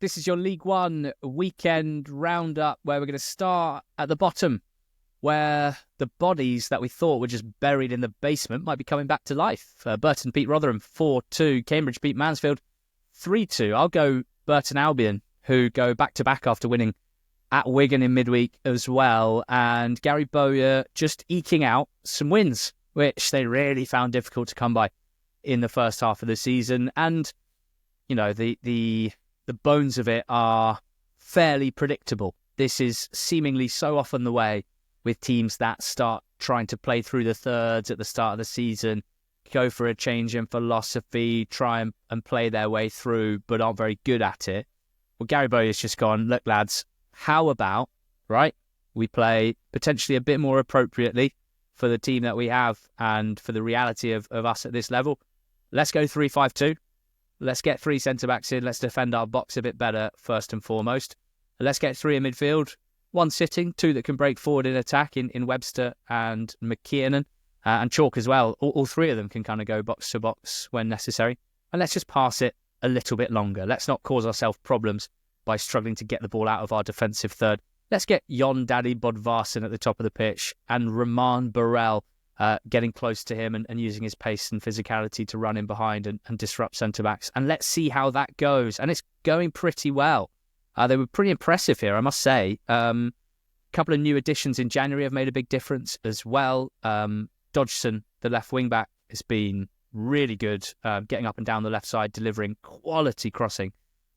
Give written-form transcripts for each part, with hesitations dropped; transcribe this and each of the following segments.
This is your League One weekend roundup where we're going to start at the bottom, where the bodies that we thought were just buried in the basement might be coming back to life. Burton beat Rotherham 4-2. Cambridge beat Mansfield 3-2. I'll go Burton Albion, who go back-to-back after winning at Wigan in midweek as well. And Gary Bowyer just eking out some wins, which they really found difficult to come by in the first half of the season. And, you know, the bones of it are fairly predictable. This is seemingly so often the way with teams that start trying to play through the thirds at the start of the season, go for a change in philosophy, try and play their way through, but aren't very good at it. Well, Gary Bowyer's just gone, look, lads, how about, right, we play potentially a bit more appropriately for the team that we have and for the reality of us at this level. Let's go 3-5-2. Let's get 3 centre-backs in. Let's defend our box a bit better, first and foremost. Let's get 3 in midfield. 1 sitting, 2 that can break forward in attack in Webster and McKiernan. And Chalk as well. All 3 of them can kind of go box to box when necessary. And let's just pass it a little bit longer. Let's not cause ourselves problems by struggling to get the ball out of our defensive third. Let's get Jon Daddy Bodvarsson at the top of the pitch and Roman Burrell getting close to him and using his pace and physicality to run in behind and disrupt centre-backs. And let's see how that goes. And it's going pretty well. They were pretty impressive here, I must say. A couple of new additions in January have made a big difference as well. Dodgson, the left wing-back, has been really good, getting up and down the left side, delivering quality crossing.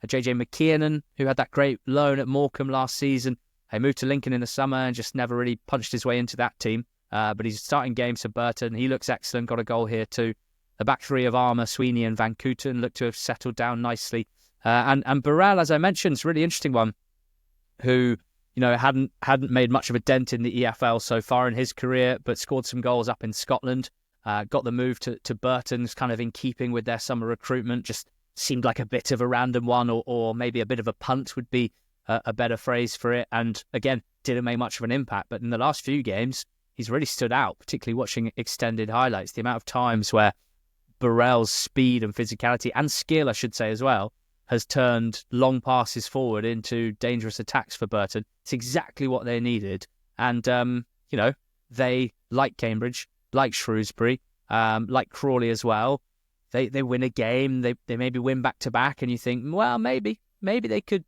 JJ McKiernan, who had that great loan at Morecambe last season, he moved to Lincoln in the summer and just never really punched his way into that team. But he's starting games for Burton. He looks excellent, got a goal here too. The back 3 of Armour, Sweeney and Van Kooten look to have settled down nicely. And Burrell, as I mentioned, is a really interesting one, who, you know, hadn't made much of a dent in the EFL so far in his career, but scored some goals up in Scotland. Got the move to Burton's kind of in keeping with their summer recruitment. Just seemed like a bit of a random one, or maybe a bit of a punt would be a better phrase for it. And again, didn't make much of an impact. But in the last few games, he's really stood out, particularly watching extended highlights. The amount of times where Burrell's speed and physicality and skill, I should say as well, has turned long passes forward into dangerous attacks for Burton. It's exactly what they needed. And, you know, they, like Cambridge, like Shrewsbury, like Crawley as well, they win a game, they maybe win back-to-back, and you think, well, maybe they could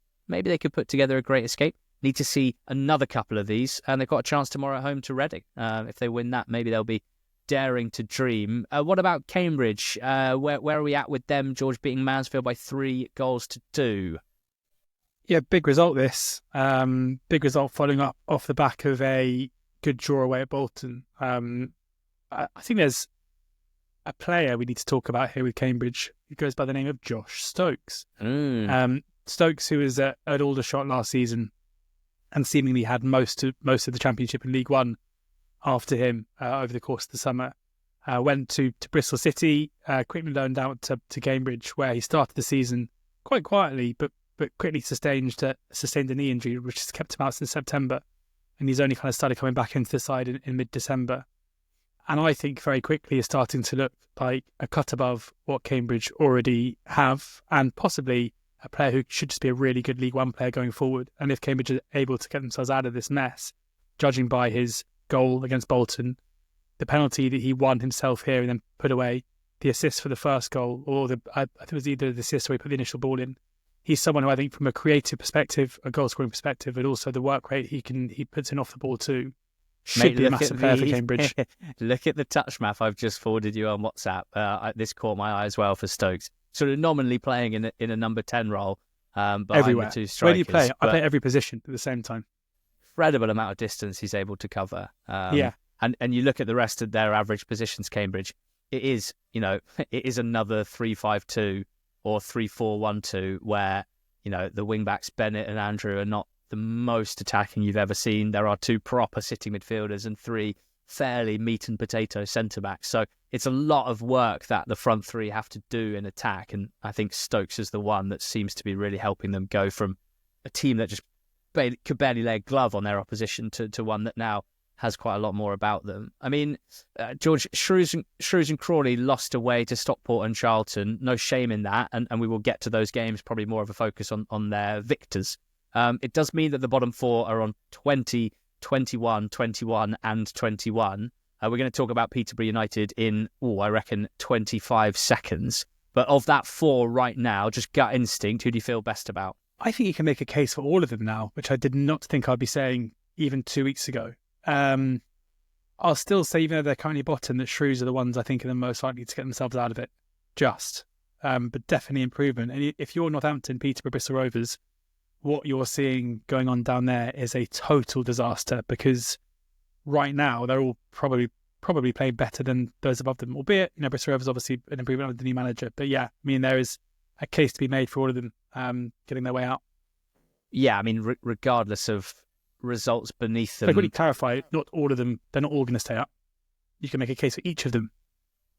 put together a great escape. Need to see another couple of these, and they've got a chance tomorrow at home to Reading. If they win that, maybe they'll be daring to dream. What about Cambridge? Where are we at with them, George, beating Mansfield by 3-2? Yeah, big result this. Big result following up off the back of a good draw away at Bolton. I think there's a player we need to talk about here with Cambridge who goes by the name of Josh Stokes. Stokes, who was at Aldershot last season and seemingly had most of the Championship and League One after him over the course of the summer. Went to Bristol City, quickly loaned out to Cambridge, where he started the season quite quietly, but quickly sustained a knee injury, which has kept him out since September. And he's only kind of started coming back into the side in mid-December. And I think very quickly is starting to look like a cut above what Cambridge already have, and possibly a player who should just be a really good League One player going forward. And if Cambridge are able to get themselves out of this mess, judging by his goal against Bolton, the penalty that he won himself here and then put away, the assist for the first goal, or I think it was either the assist or he put the initial ball in. He's someone who I think from a creative perspective, a goal scoring perspective, but also the work rate he puts in off the ball too, should be a massive player for Cambridge. Look at the touch map I've just forwarded you on WhatsApp. This caught my eye as well for Stokes. Sort of nominally playing in a number 10 role behind everywhere. The 2 strikers. Where do you play? I play every position at the same time. Incredible amount of distance he's able to cover. Yeah. And you look at the rest of their average positions, Cambridge, it is another 3-5-2 or 3-4-1-2 where, you know, the wing-backs Bennett and Andrew are not the most attacking you've ever seen. There are 2 proper sitting midfielders and 3 fairly meat and potato centre-backs. So it's a lot of work that the front 3 have to do in attack. And I think Stokes is the one that seems to be really helping them go from a team that just could barely lay a glove on their opposition to one that now has quite a lot more about them. I mean, George, Shrews and Crawley lost away to Stockport and Charlton. No shame in that, and we will get to those games, probably more of a focus on their victors. It does mean that the bottom four are on 20, 21, 21 and 21. We're going to talk about Peterborough United in, I reckon, 25 seconds. But of that four right now, just gut instinct, who do you feel best about? I think you can make a case for all of them now, which I did not think I'd be saying even 2 weeks ago. I'll still say, even though they're currently bottom, that Shrews are the ones I think are the most likely to get themselves out of it. But definitely improvement. And if you're Northampton, Peterborough, Bristol Rovers, what you're seeing going on down there is a total disaster, because right now they're all probably playing better than those above them. Albeit, Bristol Rovers obviously an improvement under the new manager. But yeah, I mean, there is a case to be made for all of them getting their way out. Yeah, I mean, regardless of results beneath them. I really clarify, not all of them, they're not all going to stay up. You can make a case for each of them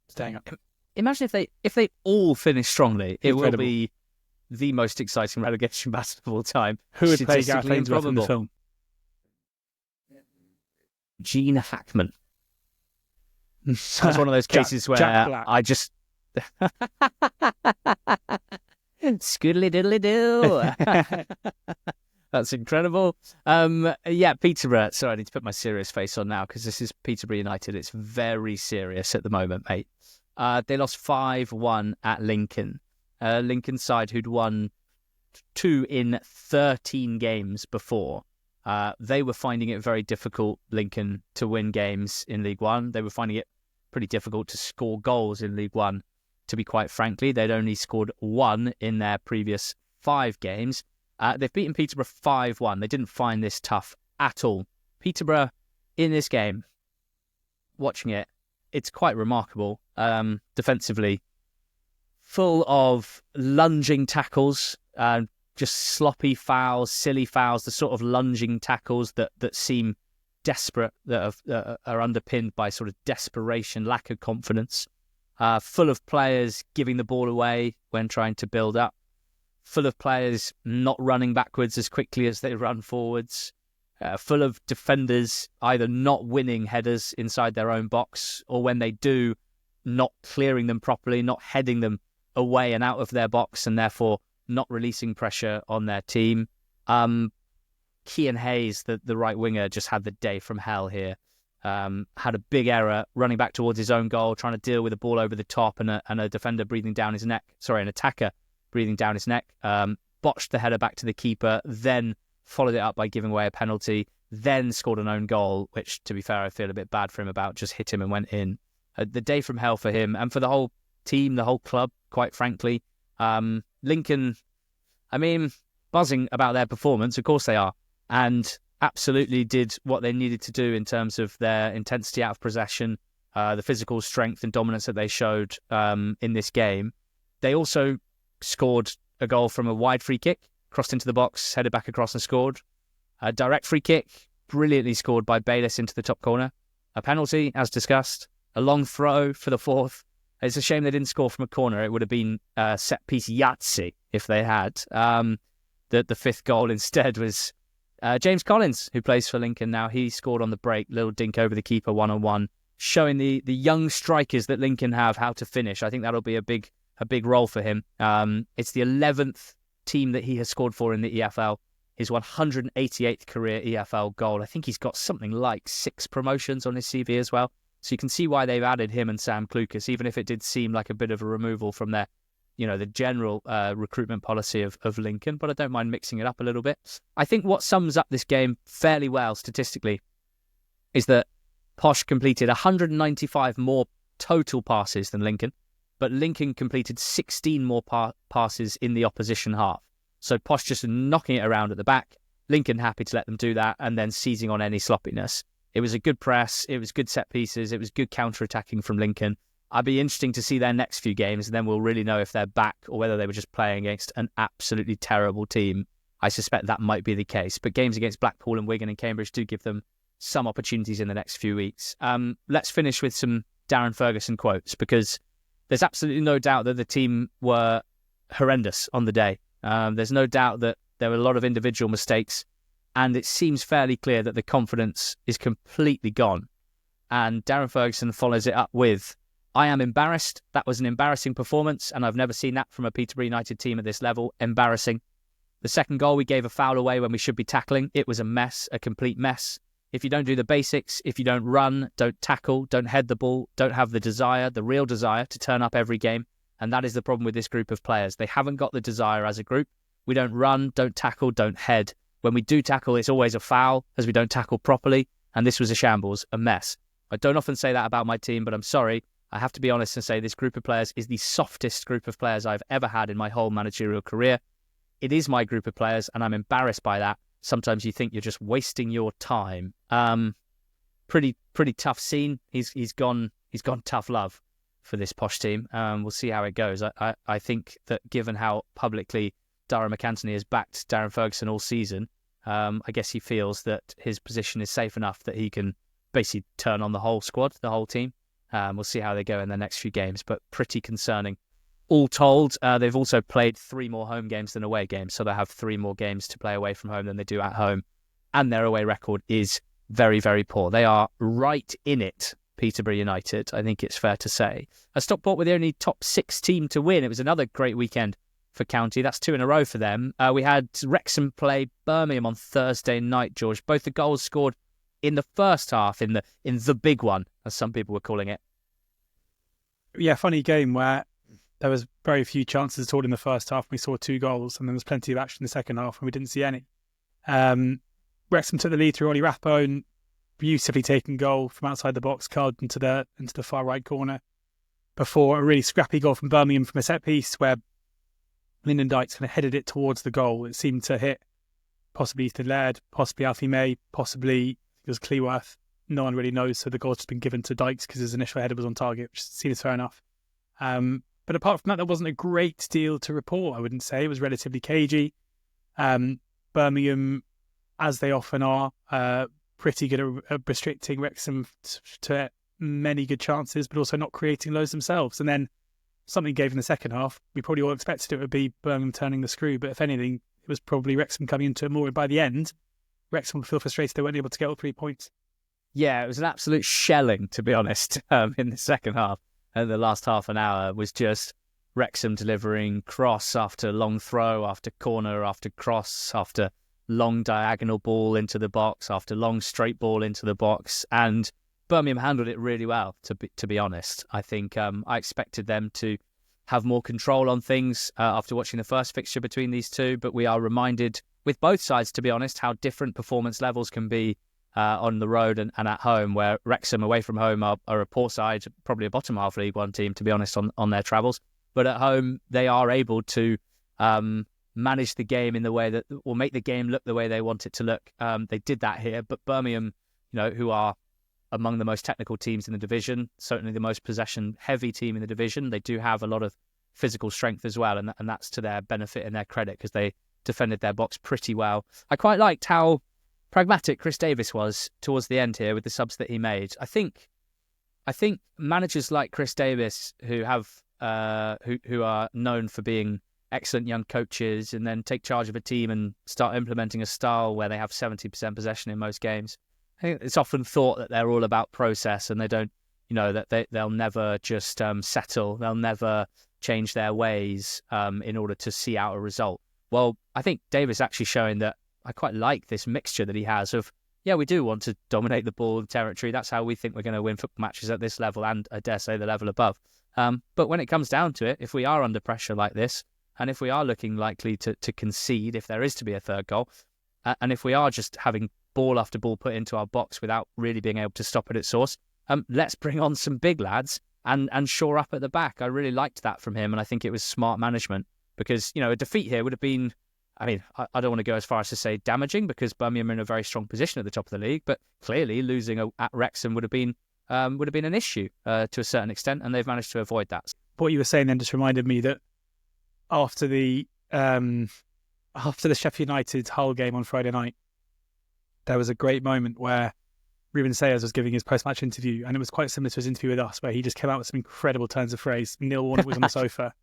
staying up. Imagine if they all finish strongly, it Incredible. will be the most exciting relegation battle of all time. Who would play Gareth Statistically Ainsworth in the improbable. film? Gene Hackman. That's one of those cases where Jack Black. I just scoodly diddly do. That's incredible. Yeah, Peterborough. Sorry, I need to put my serious face on now because this is Peterborough United. It's very serious at the moment, mate. They lost 5-1 at Lincoln. Lincoln side who'd won 2 in 13 games before. They were finding it very difficult, Lincoln, to win games in League One. They were finding it pretty difficult to score goals in League One, to be quite frankly. They'd only scored 1 in their previous 5 games. They've beaten Peterborough 5-1. They didn't find this tough at all. Peterborough, in this game, watching it, it's quite remarkable. Defensively, full of lunging tackles, just sloppy fouls, silly fouls, the sort of lunging tackles that seem desperate, that are underpinned by sort of desperation, lack of confidence. Full of players giving the ball away when trying to build up. Full of players not running backwards as quickly as they run forwards. Full of defenders either not winning headers inside their own box, or when they do, not clearing them properly, not heading them away and out of their box, and therefore not releasing pressure on their team. Kean Hayes, the right winger, just had the day from hell here. Had a big error running back towards his own goal, trying to deal with a ball over the top and a defender breathing down his neck. Sorry, an attacker breathing down his neck. Botched the header back to the keeper, then followed it up by giving away a penalty, then scored an own goal, which, to be fair, I feel a bit bad for him about. Just hit him and went in. The day from hell for him and for the whole team, the whole club, quite frankly. Lincoln, I mean, buzzing about their performance, of course they are, and absolutely did what they needed to do in terms of their intensity out of possession, the physical strength and dominance that they showed in this game. They also scored a goal from a wide free kick, crossed into the box, headed back across and scored. A direct free kick, brilliantly scored by Bayliss into the top corner. A penalty, as discussed. A long throw for the 4th. It's a shame they didn't score from a corner. It would have been set-piece Yahtzee if they had. The 5th goal instead was James Collins, who plays for Lincoln now. He scored on the break, little dink over the keeper, 1-on-1, showing the young strikers that Lincoln have how to finish. I think that'll be a big role for him. It's the 11th team that he has scored for in the EFL. His 188th career EFL goal. I think he's got something like 6 promotions on his CV as well. So you can see why they've added him and Sam Klukas, even if it did seem like a bit of a removal from their, the general recruitment policy of Lincoln. But I don't mind mixing it up a little bit. I think what sums up this game fairly well statistically is that Posh completed 195 more total passes than Lincoln, but Lincoln completed 16 more passes in the opposition half. So Posh just knocking it around at the back, Lincoln happy to let them do that, and then seizing on any sloppiness. It was a good press, it was good set pieces, it was good counter-attacking from Lincoln. I'd be interesting to see their next few games, and then we'll really know if they're back or whether they were just playing against an absolutely terrible team. I suspect that might be the case, but games against Blackpool and Wigan and Cambridge do give them some opportunities in the next few weeks. Let's finish with some Darren Ferguson quotes, because there's absolutely no doubt that the team were horrendous on the day. There's no doubt that there were a lot of individual mistakes And it seems fairly clear that the confidence is completely gone. And Darren Ferguson follows it up with, I am embarrassed. That was an embarrassing performance, and I've never seen that from a Peterborough United team at this level. Embarrassing. The second goal, we gave a foul away when we should be tackling. It was a mess, a complete mess. If you don't do the basics, if you don't run, don't tackle, don't head the ball, don't have the desire, the real desire to turn up every game, and that is the problem with this group of players. They haven't got the desire as a group. We don't run, don't tackle, don't head. When we do tackle, it's always a foul, as we don't tackle properly, and this was a shambles, a mess. I don't often say that about my team, but I'm sorry. I have to be honest and say this group of players is the softest group of players I've ever had in my whole managerial career. It is my group of players, and I'm embarrassed by that. Sometimes you think you're just wasting your time. Pretty tough scene. He's gone tough love for this Posh team. We'll see how it goes. I think that given how publicly Darragh McAntony has backed Darren Ferguson all season, I guess he feels that his position is safe enough that he can basically turn on the whole squad, the whole team. We'll see how they go in the next few games, but pretty concerning. All told, they've also played 3 more home games than away games, so they have 3 more games to play away from home than they do at home, and their away record is very, very poor. They are right in it, Peterborough United, I think it's fair to say. Stockport were the only top 6 team to win. It was another great weekend for County. That's 2 in a row for them. We had Wrexham play Birmingham on Thursday night, George. Both the goals scored in the first half, in the big one, as some people were calling it. Yeah, funny game where there was very few chances at all in the first half. We saw 2 goals, and there was plenty of action in the second half, and we didn't see any. Wrexham took the lead through Ollie Rathbone, beautifully taken goal from outside the box, curled into the far right corner, before a really scrappy goal from Birmingham from a set piece where Lyndon Dykes kind of headed it towards the goal. It seemed to hit possibly Ethan Laird, possibly Alfie May, possibly it was Cleworth. No one really knows, so the goal's just been given to Dykes because his initial header was on target, which seems fair enough. But apart from that, there wasn't a great deal to report, I wouldn't say. It was relatively cagey. Birmingham, as they often are, pretty good at restricting Wrexham to many good chances, but also not creating loads themselves. And then something gave in the second half. We probably all expected it would be Birmingham turning the screw, but if anything, it was probably Wrexham coming into it more. And by the end, Wrexham would feel frustrated they weren't able to get all 3 points. Yeah, it was an absolute shelling, to be honest, in the second half. And the last half an hour was just Wrexham delivering cross after long throw, after corner, after cross, after long diagonal ball into the box, after long straight ball into the box. And Birmingham handled it really well, to be honest. I think I expected them to have more control on things after watching the first fixture between these two. But we are reminded, with both sides, to be honest, how different performance levels can be on the road and at home, where Wrexham away from home are a poor side, probably a bottom half League One team, to be honest, on their travels. But at home, they are able to manage the game in the way that will make the game look the way they want it to look. They did that here, but Birmingham, who are among the most technical teams in the division, certainly the most possession-heavy team in the division, they do have a lot of physical strength as well, and that's to their benefit and their credit because they defended their box pretty well. I quite liked how pragmatic Chris Davis was towards the end here with the subs that he made. I think managers like Chris Davis who have who are known for being excellent young coaches and then take charge of a team and start implementing a style where they have 70% possession in most games. I think it's often thought that they're all about process and they don't, that they'll never just settle. They'll never change their ways in order to see out a result. Well, I think Davis actually showing that I quite like this mixture that he has of, we do want to dominate the ball and territory. That's how we think we're going to win football matches at this level and, I dare say, the level above. But when it comes down to it, if we are under pressure like this, and if we are looking likely to concede, if there is to be a third goal, and if we are just having ball after ball put into our box without really being able to stop it at source, let's bring on some big lads and shore up at the back. I really liked that from him, and I think it was smart management because, a defeat here would have been, I don't want to go as far as to say damaging because Birmingham are in a very strong position at the top of the league, but clearly losing at Wrexham would have been an issue to a certain extent, and they've managed to avoid that. What you were saying then just reminded me that after the Sheffield United Hull game on Friday night, there was a great moment where Ruben Sayers was giving his post-match interview, and it was quite similar to his interview with us, where he just came out with some incredible turns of phrase. Neil Warnock was on the sofa,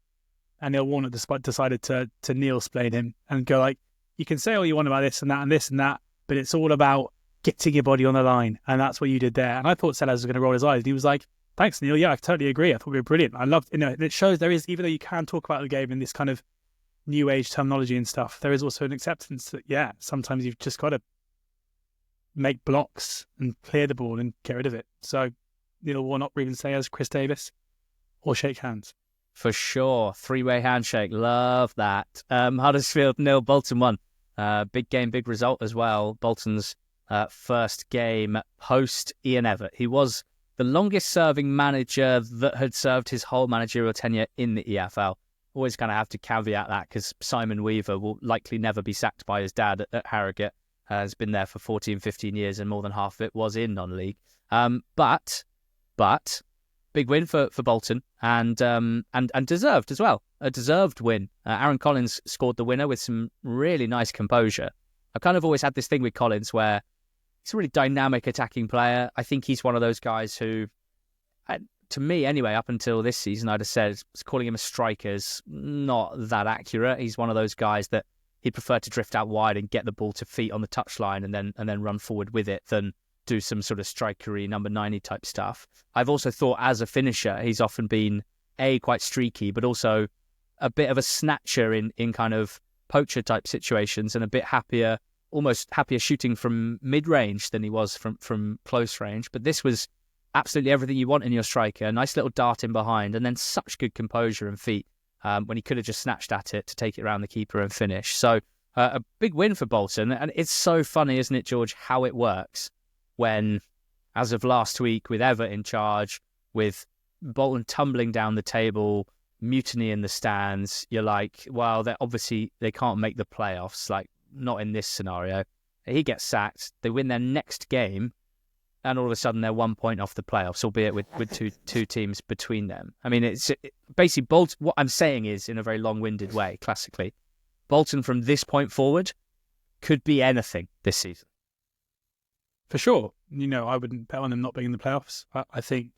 and Neil decided to Neil-splain him and go like, you can say all you want about this and that and this and that, but it's all about getting your body on the line, and that's what you did there. And I thought Sellers was going to roll his eyes, and he was like, "Thanks, Neil. Yeah, I totally agree. I thought we were brilliant. I loved, and it shows there is, even though you can talk about the game in this kind of new age terminology and stuff, there is also an acceptance that sometimes you've just got to make blocks and clear the ball and get rid of it. So Neil Warnock, Ruben Sayers, Chris Davis, all shake hands. For sure. Three-way handshake. Love that. Huddersfield 0, Bolton 1. Big game, big result as well. Bolton's first game post Ian Evatt. He was the longest serving manager that had served his whole managerial tenure in the EFL. Always kind of have to caveat that because Simon Weaver will likely never be sacked by his dad at Harrogate. Has been there for 14, 15 years and more than half of it was in non-league. But big win for Bolton and deserved as well. A deserved win. Aaron Collins scored the winner with some really nice composure. I've kind of always had this thing with Collins where he's a really dynamic attacking player. I think he's one of those guys who, to me anyway, up until this season, I'd have said calling him a striker is not that accurate. He's one of those guys that he'd prefer to drift out wide and get the ball to feet on the touchline and then run forward with it than do some sort of strikery number 90 type stuff. I've also thought as a finisher, he's often been quite streaky, but also a bit of a snatcher in kind of poacher type situations and a bit happier, almost happier shooting from mid-range than he was from close range. But this was absolutely everything you want in your striker. A nice little dart in behind and then such good composure and feet when he could have just snatched at it to take it around the keeper and finish. So a big win for Bolton. And it's so funny, isn't it, George, how it works when, as of last week, with Evatt in charge, with Bolton tumbling down the table, mutiny in the stands, you're like, well, they can't make the playoffs, like not in this scenario. He gets sacked, they win their next game, and all of a sudden they're 1 point off the playoffs, albeit with two teams between them. I mean, it's basically Bolton. What I'm saying is, in a very long-winded way, classically, Bolton from this point forward could be anything this season. For sure. I wouldn't bet on them not being in the playoffs. I think,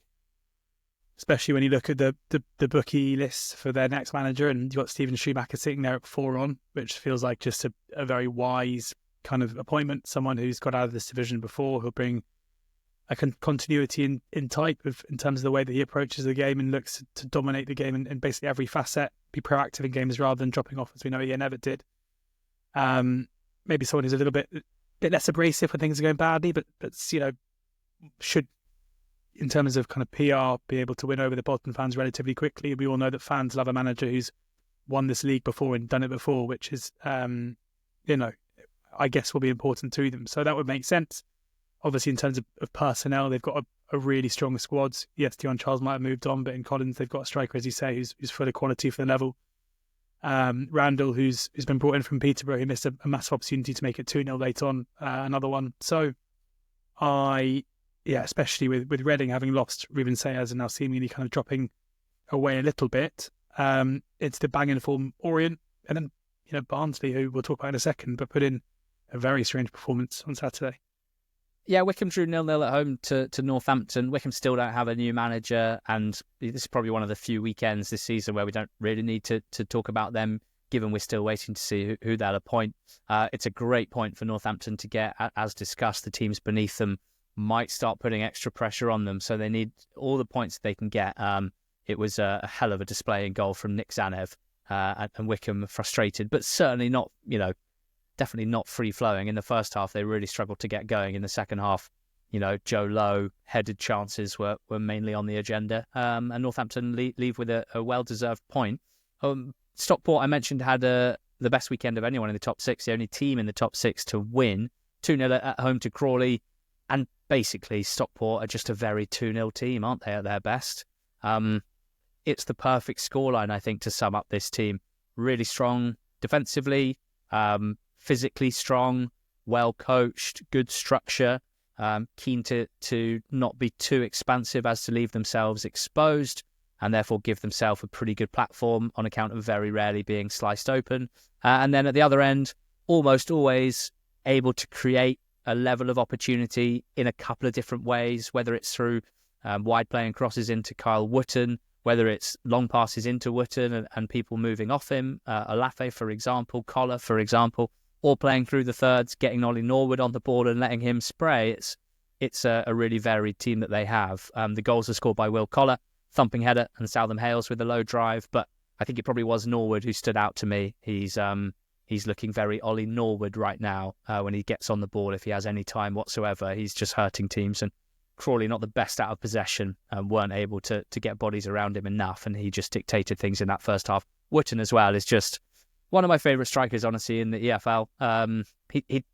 especially when you look at the bookie list for their next manager, and you've got Stephen Schumacher sitting there at 4 on, which feels like just a very wise kind of appointment. Someone who's got out of this division before, who'll bring a continuity in type in terms of the way that he approaches the game and looks to dominate the game in basically every facet, be proactive in games rather than dropping off, as we know Ian Evatt did. Maybe someone who's a little bit less abrasive when things are going badly, but should, in terms of kind of PR, be able to win over the Bolton fans relatively quickly. We all know that fans love a manager who's won this league before and done it before, which is, I guess will be important to them. So that would make sense. Obviously, in terms of personnel, they've got a really strong squad. Yes, Dion Charles might have moved on, but in Collins, they've got a striker, as you say, who's full of quality for the level. Randall, who's been brought in from Peterborough, who missed a massive opportunity to make it 2-0 late on, another one. So especially with Reading having lost Ruben Sayers and now seemingly kind of dropping away a little bit, it's the bang in form Orient, and then Barnsley, who we'll talk about in a second, but put in a very strange performance on Saturday. Yeah, Wycombe drew 0-0 at home to Northampton. Wycombe still don't have a new manager, and this is probably one of the few weekends this season where we don't really need to talk about them, given we're still waiting to see who they'll appoint. It's a great point for Northampton to get. As discussed, the teams beneath them might start putting extra pressure on them, so they need all the points they can get. It was a hell of a display in goal from Nick Zanev, and Wycombe frustrated, but certainly not, definitely not free-flowing. In the first half, they really struggled to get going. In the second half, Joe Lowe headed chances were mainly on the agenda. And Northampton leave with a well-deserved point. Stockport, I mentioned, had the best weekend of anyone in the top 6, the only team in the top 6 to win. 2-0 at home to Crawley. And basically, Stockport are just a very 2-0 team, aren't they, at their best? It's the perfect scoreline, I think, to sum up this team. Really strong defensively, physically strong, well coached, good structure, keen to not be too expansive as to leave themselves exposed, and therefore give themselves a pretty good platform on account of very rarely being sliced open. And then at the other end, almost always able to create a level of opportunity in a couple of different ways, whether it's through wide playing crosses into Kyle Wootton, whether it's long passes into Wootton and people moving off him, Alafe, for example, Collar, for example, or playing through the thirds, getting Ollie Norwood on the ball and letting him spray. It's a really varied team that they have. The goals are scored by Will Collar, thumping header, and Southam Hales with a low drive. But I think it probably was Norwood who stood out to me. He's looking very Ollie Norwood right now when he gets on the ball. If he has any time whatsoever, he's just hurting teams. And Crawley, not the best out of possession, weren't able to get bodies around him enough, and he just dictated things in that first half. Wootton as well is just one of my favourite strikers, honestly, in the EFL. He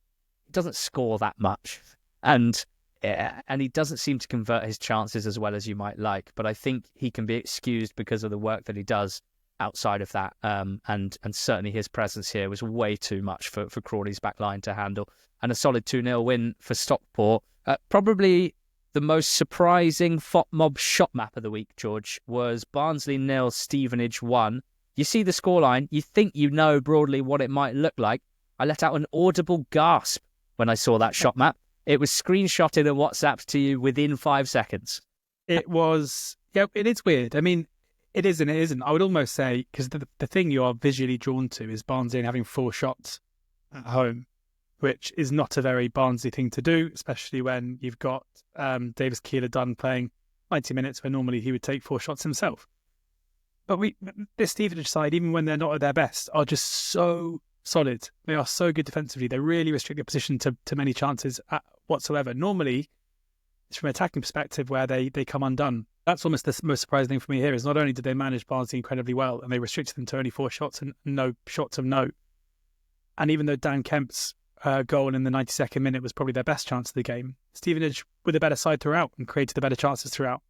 doesn't score that much, and he doesn't seem to convert his chances as well as you might like. But I think he can be excused because of the work that he does outside of that. And certainly his presence here was way too much for Crawley's back line to handle. And a solid 2-0 win for Stockport. Probably the most surprising FOTMob shot map of the week, George, was Barnsley 0, Stevenage 1. You see the scoreline, you think you know broadly what it might look like. I let out an audible gasp when I saw that shot map. It was screenshotted and WhatsApped to you within 5 seconds. It was, yeah, it is weird. I mean, it is and it isn't. I would almost say, because the thing you are visually drawn to is Barnsley having 4 shots at home, which is not a very Barnsley thing to do, especially when you've got Davis Keeler Dunn playing 90 minutes where normally he would take 4 shots himself. But this Stevenage side, even when they're not at their best, are just so solid. They are so good defensively. They really restrict their position to many chances whatsoever. Normally, it's from an attacking perspective where they come undone. That's almost the most surprising thing for me here is not only did they manage Barnsley incredibly well and they restricted them to only 4 shots and no shots of note. And even though Dan Kemp's goal in the 92nd minute was probably their best chance of the game, Stevenage were the better side throughout and created the better chances throughout.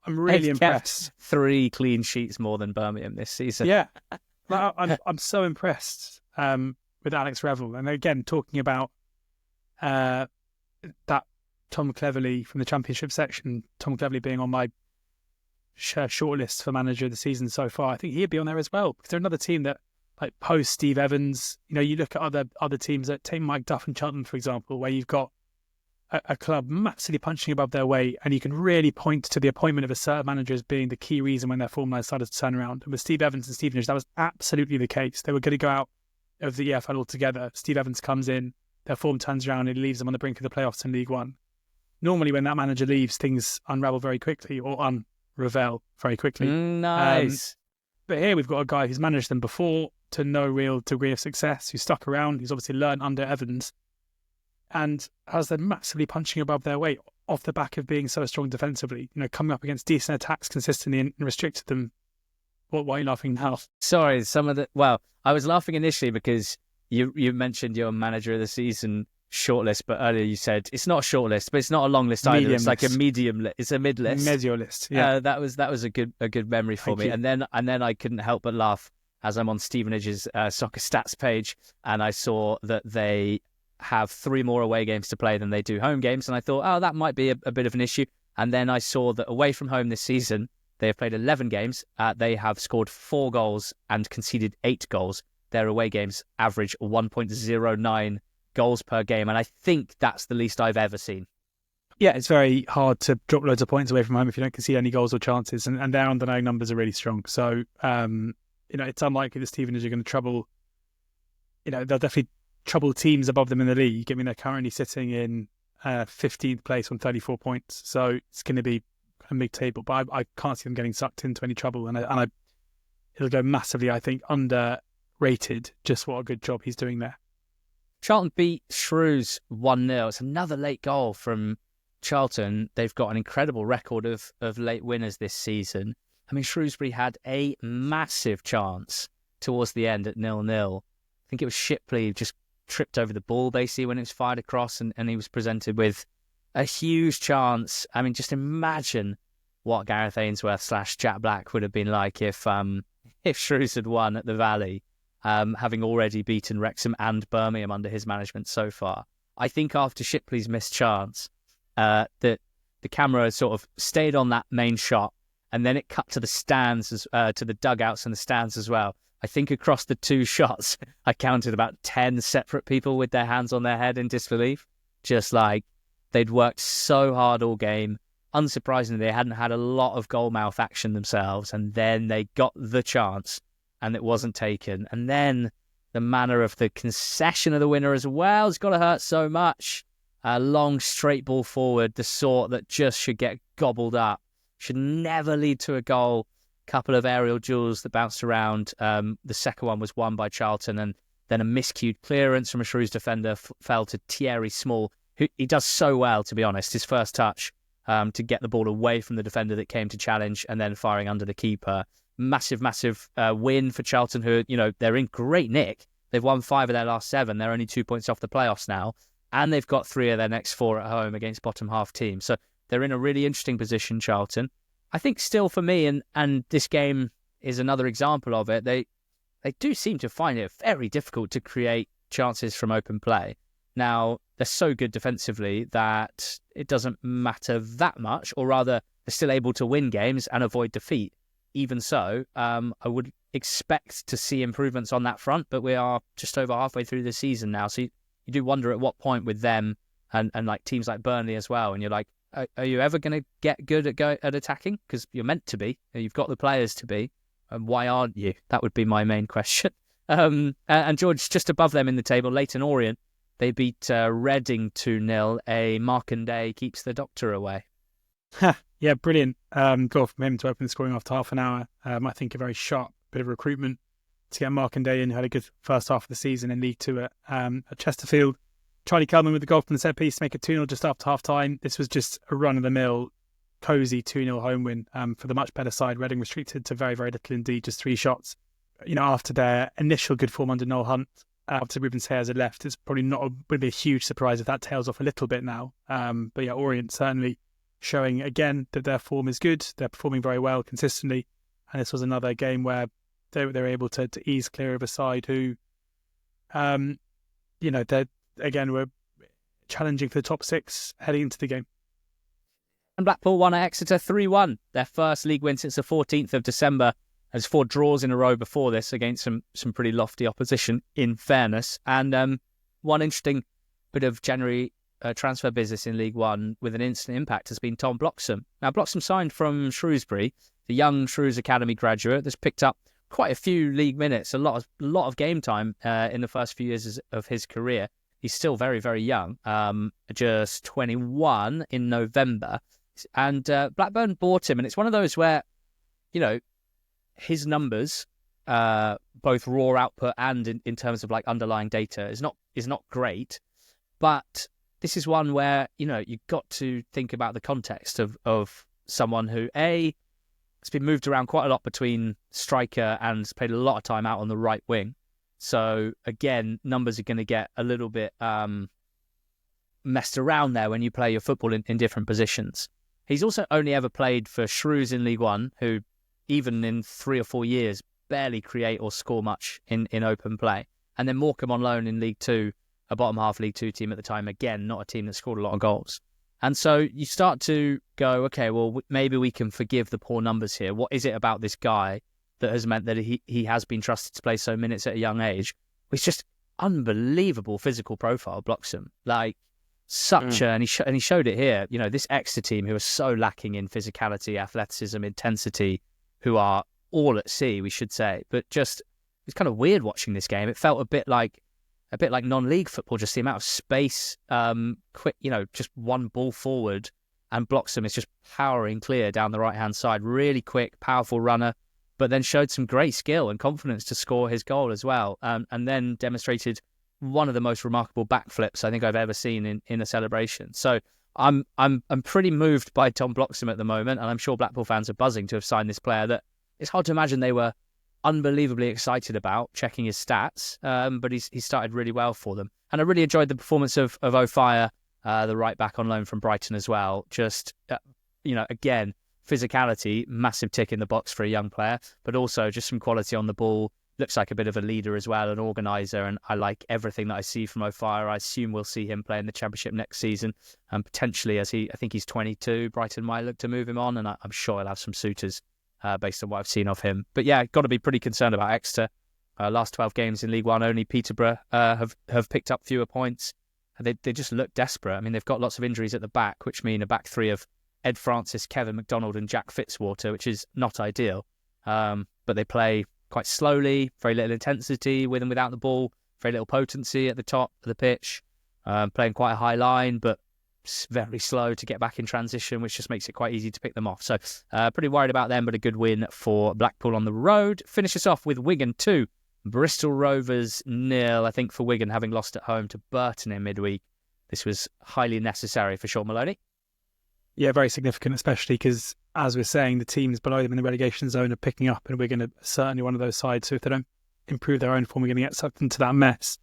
I'm really impressed. 3 clean sheets more than Birmingham this season. Yeah. I'm so impressed with Alex Revel. And again, talking about that Tom Cleverley from the Championship section, Tom Cleverley being on my shortlist for manager of the season so far, I think he'd be on there as well. Because they're another team that, like post Steve Evans, you look at other teams, that take Mike Duff and Charlton, for example, where you've got a club massively punching above their weight, and you can really point to the appointment of a certain manager as being the key reason when their form line started to turn around. And with Steve Evans and Stevenage, that was absolutely the case. They were going to go out of the EFL altogether. Steve Evans comes in, their form turns around, and he leaves them on the brink of the playoffs in League One. Normally, when that manager leaves, things unravel very quickly or unravel very quickly. Nice. But here we've got a guy who's managed them before to no real degree of success, who stuck around, who's obviously learned under Evans, and has them massively punching above their weight off the back of being so strong defensively, coming up against decent attacks consistently and restricted them. Why are you laughing now? Sorry, I was laughing initially because you mentioned your manager of the season shortlist, but earlier you said it's not a shortlist, but it's not a long list either. It's like a medium list. It's a mid list. Medio list. Yeah, that was a good memory for me. And then I couldn't help but laugh as I'm on Stevenage's soccer stats page, and I saw that they have 3 more away games to play than they do home games, and I thought, oh, that might be a bit of an issue. And then I saw that away from home this season, they have played 11 games. They have scored 4 goals and conceded 8 goals. Their away games average 1.09 goals per game, and I think that's the least I've ever seen. Yeah, it's very hard to drop loads of points away from home if you don't concede any goals or chances, and their underlying numbers are really strong. So, it's unlikely that Stevenage are going to trouble. They'll definitely trouble teams above them in the league. I mean, they're currently sitting in 15th place on 34 points, so it's going to be a mid-table. But I can't see them getting sucked into any trouble, and it'll go massively, I think, underrated just what a good job he's doing there. Charlton beat Shrews 1-0. It's another late goal from Charlton. They've got an incredible record of late winners this season. I mean, Shrewsbury had a massive chance towards the end at 0-0. I think it was Shipley just tripped over the ball basically when it was fired across, and he was presented with a huge chance. I mean, just imagine what Gareth Ainsworth / Jack Black would have been like if Shrews had won at the Valley, having already beaten Wrexham and Birmingham under his management so far. I think after Shipley's missed chance, that the camera sort of stayed on that main shot, and then it cut to the stands, to the dugouts and the stands as well. I think across the 2 shots, I counted about 10 separate people with their hands on their head in disbelief. Just like they'd worked so hard all game. Unsurprisingly, they hadn't had a lot of goal-mouth action themselves, and then they got the chance and it wasn't taken. And then the manner of the concession of the winner as well has got to hurt so much. A long straight ball forward, the sort that just should get gobbled up, should never lead to a goal. Couple of aerial duels that bounced around. The second one was won by Charlton, and then a miscued clearance from a Shrews defender fell to Thierry Small, who he does so well, to be honest. His first touch to get the ball away from the defender that came to challenge, and then firing under the keeper. Massive win for Charlton, who, they're in great nick. They've won 5 of their last 7. They're only 2 points off the playoffs now, and they've got 3 of their next 4 at home against bottom half teams. So they're in a really interesting position, Charlton. I think still for me, and this game is another example of it, they do seem to find it very difficult to create chances from open play. Now, they're so good defensively that it doesn't matter that much, or rather, they're still able to win games and avoid defeat. Even so, I would expect to see improvements on that front, but we are just over halfway through the season now. So you do wonder at what point with them and like teams like Burnley as well, and you're like, are you ever going to get good at attacking? Because you're meant to be. You've got the players to be. And why aren't you? That would be my main question. And George, just above them in the table, Leyton Orient, they beat Reading 2-0. A Markanday keeps the doctor away. Yeah, brilliant goal from him to open the scoring after half an hour. I think a very sharp bit of recruitment to get Markanday in, who had a good first half of the season in League Two at Chesterfield. Charlie Kelman with the goal from the set piece to make it 2-0 just after half time. This was just a run-of-the-mill, cosy 2-0 home win for the much better side. Reading restricted to very, very little indeed, just 3 shots. After their initial good form under Noel Hunt, after Ruben Sayers had left, it's probably would be a huge surprise if that tails off a little bit now. But yeah, Orient certainly showing again that their form is good. They're performing very well consistently. And this was another game where they were able to ease clear of a side who, they're again, we're challenging for the top 6 heading into the game. And Blackpool won at Exeter 3-1. Their first league win since the 14th of December. There's 4 draws in a row before this against some pretty lofty opposition, in fairness. And one interesting bit of January transfer business in League One with an instant impact has been Tom Bloxham. Now, Bloxham signed from Shrewsbury, the young Shrews Academy graduate that's picked up quite a few league minutes, a lot of game time in the first few years of his career. He's still very, very young, just 21 in November. And Blackburn bought him. And it's one of those where, his numbers, both raw output and in terms of like underlying data, is not great. But this is one where, you've got to think about the context of someone who, has been moved around quite a lot between striker and has played a lot of time out on the right wing. So, again, numbers are going to get a little bit messed around there when you play your football in different positions. He's also only ever played for Shrews in League One, who, even in 3 or 4 years, barely create or score much in open play. And then Morecambe on loan in League Two, a bottom half League Two team at the time, again, not a team that scored a lot of goals. And so you start to go, okay, well, maybe we can forgive the poor numbers here. What is it about this guy that has meant that he has been trusted to play so minutes at a young age? It's just unbelievable physical profile, Bloxham. Like, and he showed it here. This Exeter team who are so lacking in physicality, athleticism, intensity, who are all at sea, we should say. But just, it's kind of weird watching this game. It felt a bit like non-league football, just the amount of space, quick, just one ball forward, and Bloxham is just powering clear down the right-hand side. Really quick, powerful runner, but then showed some great skill and confidence to score his goal as well, and then demonstrated one of the most remarkable backflips I think I've ever seen in a celebration. So I'm pretty moved by Tom Bloxham at the moment, and I'm sure Blackpool fans are buzzing to have signed this player that it's hard to imagine they were unbelievably excited about, checking his stats, but he started really well for them. And I really enjoyed the performance of O'Fire, the right back on loan from Brighton as well. Just, again, physicality, massive tick in the box for a young player, but also just some quality on the ball. Looks like a bit of a leader as well, an organiser, and I like everything that I see from O'Fire. I assume we'll see him play in the Championship next season, and potentially, I think he's 22, Brighton might look to move him on, and I'm sure he'll have some suitors based on what I've seen of him. But yeah, got to be pretty concerned about Exeter. Last 12 games in League One, only Peterborough have picked up fewer points. They just look desperate. I mean, they've got lots of injuries at the back, which mean a back 3 of Ed Francis, Kevin McDonald and Jack Fitzwater, which is not ideal. But they play quite slowly, very little intensity with and without the ball, very little potency at the top of the pitch, playing quite a high line, but very slow to get back in transition, which just makes it quite easy to pick them off. So pretty worried about them, but a good win for Blackpool on the road. Finish us off with Wigan 2, Bristol Rovers 0. I think for Wigan, having lost at home to Burton in midweek, this was highly necessary for Sean Maloney. Yeah, very significant, especially because, as we're saying, the teams below them in the relegation zone are picking up, and Wigan are certainly one of those sides. So if they don't improve their own form, we're going to get sucked into that mess.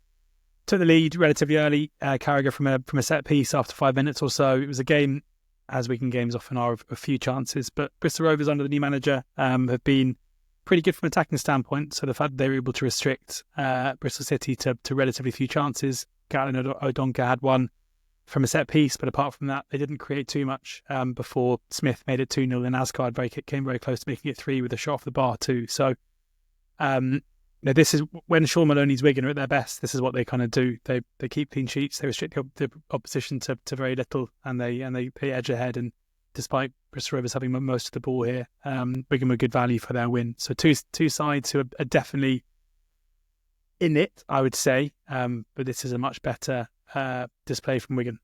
Took the lead relatively early, Carragher from a set piece after 5 minutes or so. It was a game, as Wigan games often are, of a few chances. But Bristol Rovers, under the new manager, have been pretty good from an attacking standpoint. So the fact that they were able to restrict Bristol City to relatively few chances. Gatlin O'Donka had one from a set piece, but apart from that, they didn't create too much before Smith made it 2-0, and Asgard came very close to making it 3 with a shot off the bar too. So this is when Sean Maloney's Wigan are at their best. This is what they kind of do. They keep clean sheets. They restrict the opposition to very little, and they edge ahead. And despite Bristol Rovers having most of the ball here, Wigan were good value for their win. So two sides who are definitely in it, I would say. But this is a much better display from Wigan.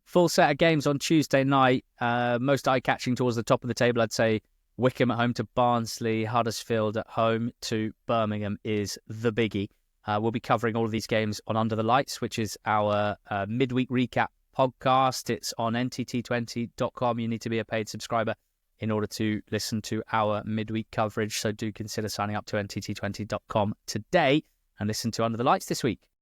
Full set of games on Tuesday night. Most eye-catching towards the top of the table, I'd say. Wycombe at home to Barnsley, Huddersfield at home to Birmingham is the biggie. We'll be covering all of these games on Under the Lights, which is our midweek recap podcast. It's on ntt20.com. You need to be a paid subscriber in order to listen to our midweek coverage. So do consider signing up to ntt20.com today and listen to Under the Lights this week.